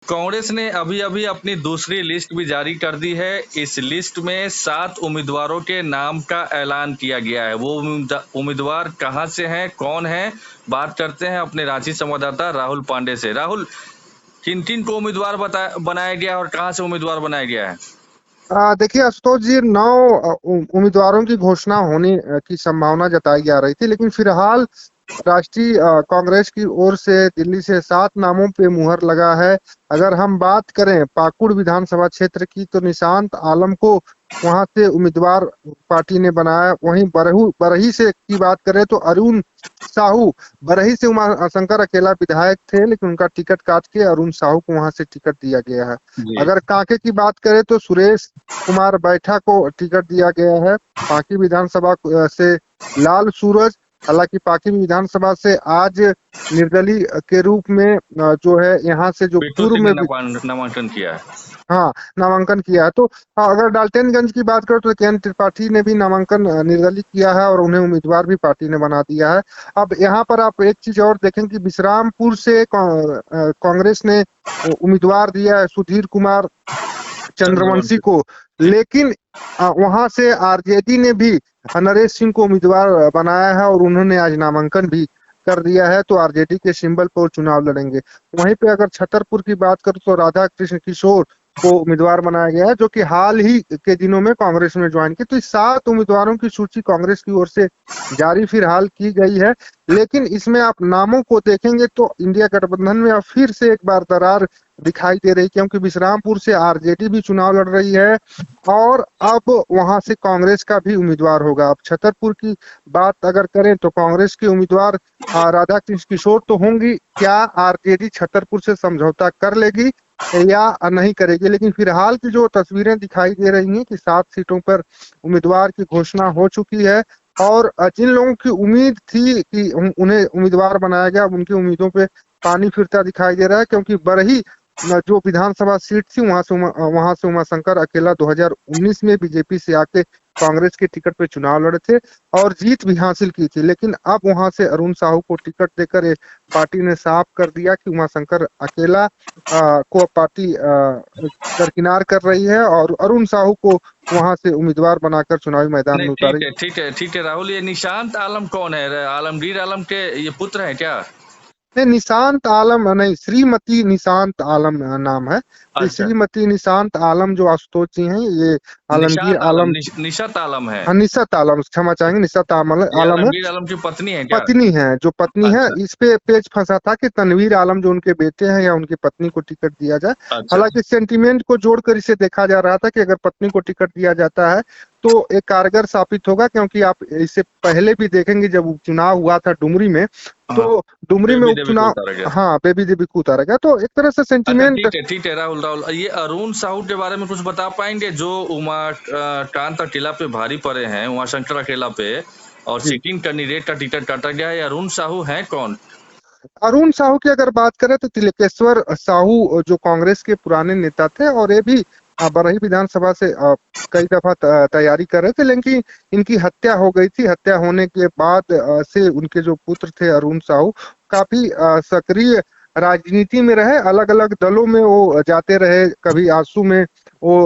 कांग्रेस ने अभी-अभी अपनी दूसरी लिस्ट भी जारी कर दी है। इस लिस्ट में 7 उम्मीदवारों के नाम का ऐलान किया गया है। वो उम्मीदवार कहां से हैं, कौन हैं? बात करते हैं अपने रांची संवाददाता राहुल पांडे से। राहुल, किन-किन को उम्मीदवार बनाया गया है और कहां से उम्मीदवार बनाया गया है? देखिए आशुतोष जी, 9 उम्मीदवारों की घोषणा होने की संभावना जताई जा रही थी, लेकिन फिलहाल राष्ट्रीय कांग्रेस की ओर से दिल्ली से 7 नामों पे मुहर लगा है। अगर हम बात करें पाकुड़ विधानसभा क्षेत्र की, तो निशांत आलम को वहां से उम्मीदवार पार्टी ने बनाया। वहीं बरही से की बात करें तो अरुण साहू, बरही से उमाशंकर अकेला विधायक थे, लेकिन उनका टिकट काट के अरुण साहू को वहां से टिकट दिया गया है। अगर कांके की बात करें तो सुरेश कुमार बैठा को टिकट दिया गया है। पांकी विधानसभा से लाल सूरज, हालांकि पांकी विधानसभा से आज निर्दलीय के रूप में जो है यहाँ से जो पूर्व में नामांकन किया है। हाँ, नामांकन किया है। तो अगर डाल्टनगंज की बात करो तो के एन त्रिपाठी ने भी नामांकन निर्दलीय किया है और उन्हें उम्मीदवार भी पार्टी ने बना दिया है। अब यहाँ पर आप एक चीज और देखें कि विश्रामपुर से कांग्रेस ने उम्मीदवार दिया है सुधीर कुमार चंद्रवंशी को, लेकिन वहां से आरजेडी ने भी नरेश सिंह को उम्मीदवार बनाया है और उन्होंने आज नामांकन भी कर दिया है। तो आरजेडी के सिंबल पर चुनाव लड़ेंगे। वहीं पे अगर छतरपुर की बात करूं तो राधा कृष्ण किशोर को उम्मीदवार बनाया गया है, जो कि हाल ही के दिनों में कांग्रेस में ज्वाइन की। तो इस 7 उम्मीदवारों की सूची कांग्रेस की ओर से जारी फिलहाल की गई है, लेकिन इसमें आप नामों को देखेंगे तो इंडिया गठबंधन में अब फिर से एक बार दरार दिखाई दे रही, क्योंकि विश्रामपुर से आरजेडी भी चुनाव लड़ रही है और अब वहां से कांग्रेस का भी उम्मीदवार होगा। अब छतरपुर की बात अगर करें तो कांग्रेस के उम्मीदवार राधा कृष्ण किशोर तो होंगी। क्या आरजेडी छतरपुर से समझौता कर लेगी या नहीं करेगी? लेकिन फिलहाल की जो तस्वीरें दिखाई दे रही हैं कि 7 सीटों पर उम्मीदवार की घोषणा हो चुकी है और जिन लोगों की उम्मीद थी कि उन्हें उम्मीदवार बनाया गया, उनकी उम्मीदों पे पानी फिरता दिखाई दे रहा है, क्योंकि बरही जो विधानसभा सीट थी वहां से उमाशंकर अकेला 2019 में बीजेपी से आके कांग्रेस के टिकट पे चुनाव लड़े थे और जीत भी हासिल की थी। लेकिन अब वहां से अरुण साहू को टिकट देकर पार्टी ने साफ कर दिया कि उमाशंकर अकेला को पार्टी दरकिनार कर रही है और अरुण साहू को वहां से उम्मीदवार बनाकर चुनावी मैदान में उतारेगी। ठीक है राहुल, ये निशांत आलम कौन है? आलमगीर आलम के ये पुत्र है क्या? नहीं, निशांत आलम नहीं, श्रीमती निशांत आलम नाम है। अच्छा। श्रीमती निशांत आलम जो आशुतोष जी हैं, ये आलमगीर आलम निशत आलम है। हाँ, निशत आलम, क्षमा चाहेंगे, निशत आलम है। आलम की पत्नी है क्या? पत्नी है, जो पत्नी है। इस पे पेच फंसा था कि तनवीर आलम जो उनके बेटे हैं या उनकी पत्नी को टिकट दिया जाए। हालांकि सेंटीमेंट को जोड़कर इसे देखा जा रहा था कि अगर पत्नी को टिकट दिया जाता है तो एक कारगर साबित होगा, क्योंकि आप इससे पहले भी देखेंगे जब उपचुनाव हुआ था डुमरी में, तो डुमरी में उपचुनाव, हाँ, बेबी देवी को उतारा गया। तो एक तरह से सेंटीमेंट। ठीक है राहुल, ये अरुण साहू के बारे में कुछ बता पाएंगे जो उमाकांत अकेला पे भारी पड़े हैं, उमाशंकर अकेला पे, और सिटिंग कैंडिडेट का टिकट काटा गया है? अरुण साहू है कौन? अरुण साहू की अगर बात करें तो तिलकेश्वर साहू जो कांग्रेस के पुराने नेता थे और ये भी बरही विधानसभा से कई दफा तैयारी कर रहे थे, लेकिन इनकी हत्या हो गई थी। हत्या होने के बाद से उनके जो पुत्र थे अरुण साहू काफी सक्रिय राजनीति में रहे, अलग अलग दलों में वो जाते रहे, कभी आंसू में वो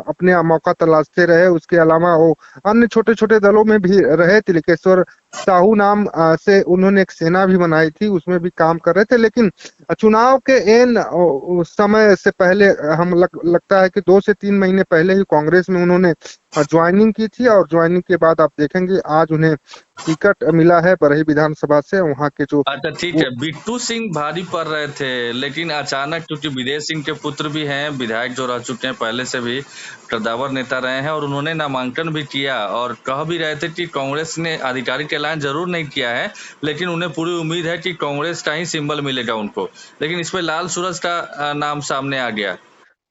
अपने मौका तलाशते रहे। उसके अलावा वो अन्य छोटे छोटे दलों में भी रहे। तिलकेश्वर साहू नाम से उन्होंने एक सेना भी बनाई थी, उसमें भी काम कर रहे थे। लेकिन चुनाव के समय से पहले लगता है कि 2 से 3 महीने पहले ही कांग्रेस में उन्होंने ज्वाइनिंग की थी और ज्वाइनिंग के बाद आप देखेंगे आज उन्हें टिकट मिला है बरही विधानसभा से। वहाँ के जो अच्छा ठीक है, बिट्टू सिंह भारी पड़ रहे थे, लेकिन अचानक, क्योंकि विदेश सिंह के पुत्र भी हैं, विधायक जो रह चुके हैं, पहले से भी कद्दावर नेता रहे हैं, और उन्होंने नामांकन भी किया और कह भी रहे थे कि कांग्रेस ने आधिकारिक ऐलान जरूर नहीं किया है, लेकिन उन्हें पूरी उम्मीद है कि कांग्रेस का ही सिंबल मिलेगा उनको। लेकिन इस पे लाल सूरज का नाम सामने आ गया।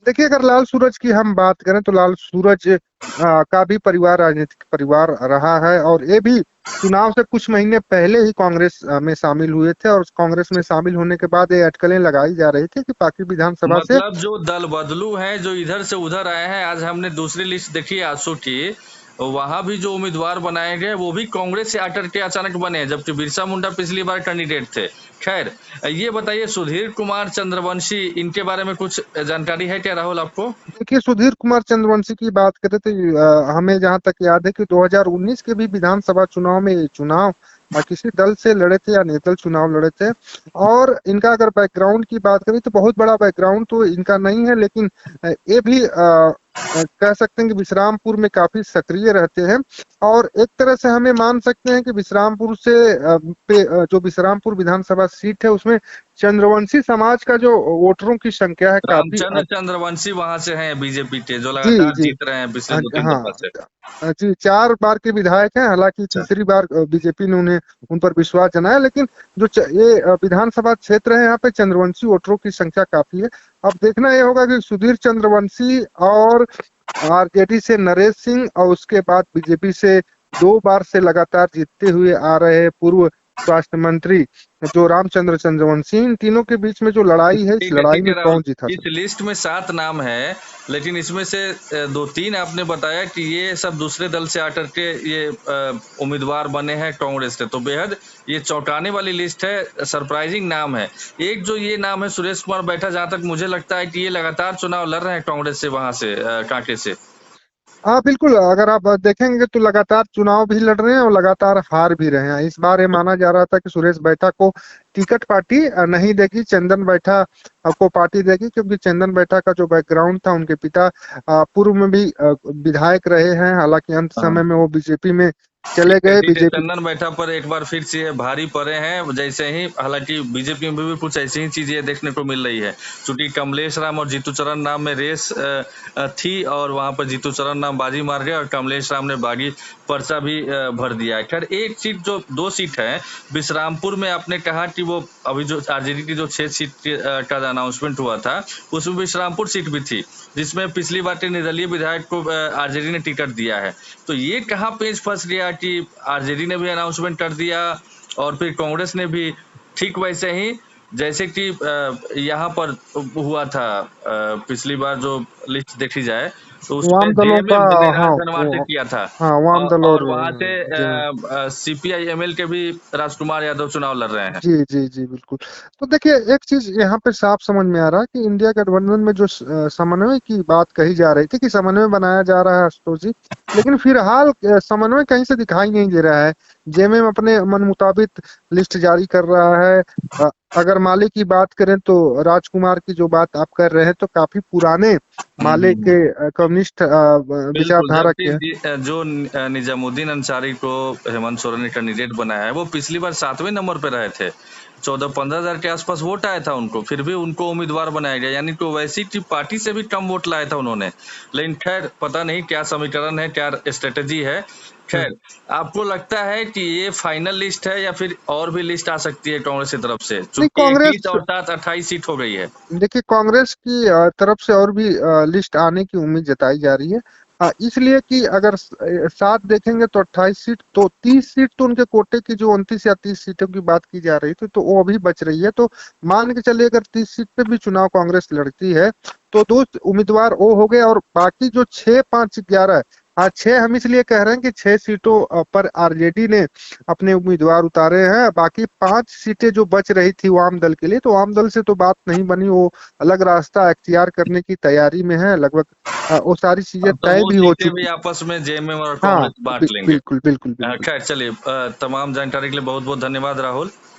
देखिए, अगर लाल सूरज की हम बात करें तो लाल सूरज का भी परिवार राजनीतिक परिवार रहा है और ये भी चुनाव से कुछ महीने पहले ही कांग्रेस में शामिल हुए थे और कांग्रेस में शामिल होने के बाद ये अटकलें लगाई जा रही थी कि पार्टी विधानसभा से, मतलब जो दल बदलू हैं, जो इधर से उधर आए हैं। आज हमने दूसरी लिस्ट देखी आसू की, वहां भी जो उम्मीदवार बनाए गए वो भी कांग्रेस से आकर के अचानक बने, जबकि बिरसा मुंडा पिछली बार कैंडिडेट थे। खैर, ये बताइए सुधीर कुमार चंद्रवंशी इनके बारे में कुछ जानकारी है क्या राहुल आपको? देखिए, सुधीर कुमार चंद्रवंशी की बात करें तो हमें जहाँ तक याद है कि 2019 के भी विधानसभा चुनाव में ये चुनाव किसी दल से लड़े थे या निर्दल चुनाव लड़े थे। और इनका अगर बैकग्राउंड की बात करें तो बहुत बड़ा बैकग्राउंड तो इनका नहीं है, लेकिन ये भी कह सकते हैं कि विश्रामपुर में काफी सक्रिय रहते हैं। और एक तरह से हमें मान सकते हैं कि विश्रामपुर से जो विश्रामपुर विधानसभा सीट है उसमें चंद्रवंशी समाज का जो वोटरों की संख्या है काफी रामचंद्र चंद्रवंशी वहां से हैं बीजेपी के, जो जी लगातार जी जीत रहे हैं पिछले 2-3 हाँ दफा से। जी 4 बार के विधायक हैं, हालांकि अच्छा। तीसरी बार बीजेपी ने उन्हें उन पर विश्वास जताया, लेकिन जो ये विधानसभा क्षेत्र है यहाँ पे चंद्रवंशी वोटरों की संख्या काफी है। अब देखना ये होगा कि सुधीर चंद्रवंशी और आरजेडी से नरेश सिंह और उसके बाद बीजेपी से 2 बार से लगातार जीतते हुए आ रहे पूर्व स्वास्थ्य मंत्री जो रामचंद्र चंद्रवंशी, इन तीनों के बीच में जो लड़ाई है, इस लड़ाई ठीक में है राहुल, कौन जीता इस लिस्ट में 7 नाम है, लेकिन इसमें से 2-3 आपने बताया कि ये सब दूसरे दल से आकर के ये उम्मीदवार बने हैं कांग्रेस से, तो बेहद ये चौंकाने वाली लिस्ट है, सरप्राइजिंग नाम है। एक जो ये नाम है सुरेश कुमार बैठा, जहां तक मुझे लगता है कि ये लगातार चुनाव लड़ रहे हैं कांग्रेस से, वहां से कांके से। हाँ बिल्कुल, अगर आप देखेंगे तो लगातार चुनाव भी लड़ रहे हैं और लगातार हार भी रहे हैं। इस बार ये माना जा रहा था कि सुरेश बैठा को टिकट पार्टी नहीं देगी, चंदन बैठा को पार्टी देगी, क्योंकि चंदन बैठा का जो बैकग्राउंड था, उनके पिता पूर्व में भी विधायक रहे हैं, हालांकि अंत समय में वो बीजेपी में चले गए। बीजेपी चंदन बैठा पर एक बार फिर से भारी पड़े हैं, जैसे ही हालांकि बीजेपी में भी कुछ ऐसी ही चीजें देखने को मिल रही है, क्योंकि कमलेश राम और जीतू चरण नाम में रेस थी और वहां पर जीतू चरण नाम बाजी मार गए और कमलेश राम ने बागी पर्चा भी भर दिया है। खैर, एक सीट जो 2 सीट है विश्रामपुर में, आपने कहा कि वो अभी जो आरजेडी की जो 6 सीट का अनाउंसमेंट हुआ था उसमें विश्रामपुर सीट भी थी, जिसमें पिछली बार के निर्दलीय विधायक को आरजेडी ने टिकट दिया है। तो ये कहाँ पेच फंस गया कि आरजेडी ने भी अनाउंसमेंट कर दिया और फिर कांग्रेस ने भी, ठीक वैसे ही जैसे कि यहाँ पर हुआ था पिछली बार जो लिस्ट देखी जाए तो उसमें वाम दलों का, जेएमएम ने हाँ राजधनवार से किया था हाँ वाम दल और वहां से जो सीपीआई एमएल के भी राजकुमार यादव चुनाव लड़ रहे हैं। जी जी जी बिल्कुल। तो देखिए, एक चीज यहाँ पे साफ समझ में आ रहा है कि इंडिया गठबंधन में जो समन्वय की बात कही जा रही थी कि समन्वय बनाया जा रहा है आशुतोष जी, लेकिन फिलहाल समन्वय कहीं से दिखाई नहीं दे रहा है। जेएमएम अपने मन मुताबिक लिस्ट जारी कर रहा है। अगर माले की बात करें तो राजकुमार की जो बात आप कर रहे हैं तो काफी पुराने माले के कम्युनिस्ट विचारधारा के जो निजामुद्दीन अंसारी को हेमंत सोरेन ने कैंडिडेट बनाया है, वो पिछली बार 7वें नंबर पे रहे थे, 14-15 हजार के आसपास वोट आया था उनको, फिर भी उनको उम्मीदवार बनाया गया, यानी कि वैसी की पार्टी से भी कम वोट लाया था उन्होंने। लेकिन खैर, पता नहीं क्या समीकरण है, क्या स्ट्रेटेजी है। खैर, आपको लगता है कि ये फाइनल लिस्ट है या फिर और भी लिस्ट आ सकती है कांग्रेस की तरफ से, नहीं, चूंकि कांग्रेस 21 और 7 28 सीट हो गई है? देखिए, कांग्रेस की तरफ से और भी लिस्ट आने की उम्मीद जताई जा रही है, इसलिए कि अगर साथ देखेंगे तो 28 सीट, तो 30 सीट तो उनके कोटे की जो 29 या 30 सीटों की बात की जा रही थी तो वो अभी बच रही है। तो मान के चलिए अगर 30 सीट पे भी चुनाव कांग्रेस लड़ती है तो 2 उम्मीदवार वो हो गए, और बाकी जो 6, 5, 11, 6 हम इसलिए कह रहे हैं कि 6 सीटों पर आरजेडी ने अपने उम्मीदवार उतारे हैं। बाकी 5 सीटें जो बच रही थी वाम दल के लिए, तो वाम दल से तो बात नहीं बनी, वो अलग रास्ता अख्तियार करने की तैयारी में है। लगभग वो सारी चीजें तो तय वो भी हो सीटें भी चुकी। आपस में जेएमएम और हाँ कांग्रेस बांट लेंगे। बिल्कुल बिल्कुल बिल्कुल। खैर, चलिए, तमाम जानकारी के लिए बहुत बहुत धन्यवाद राहुल।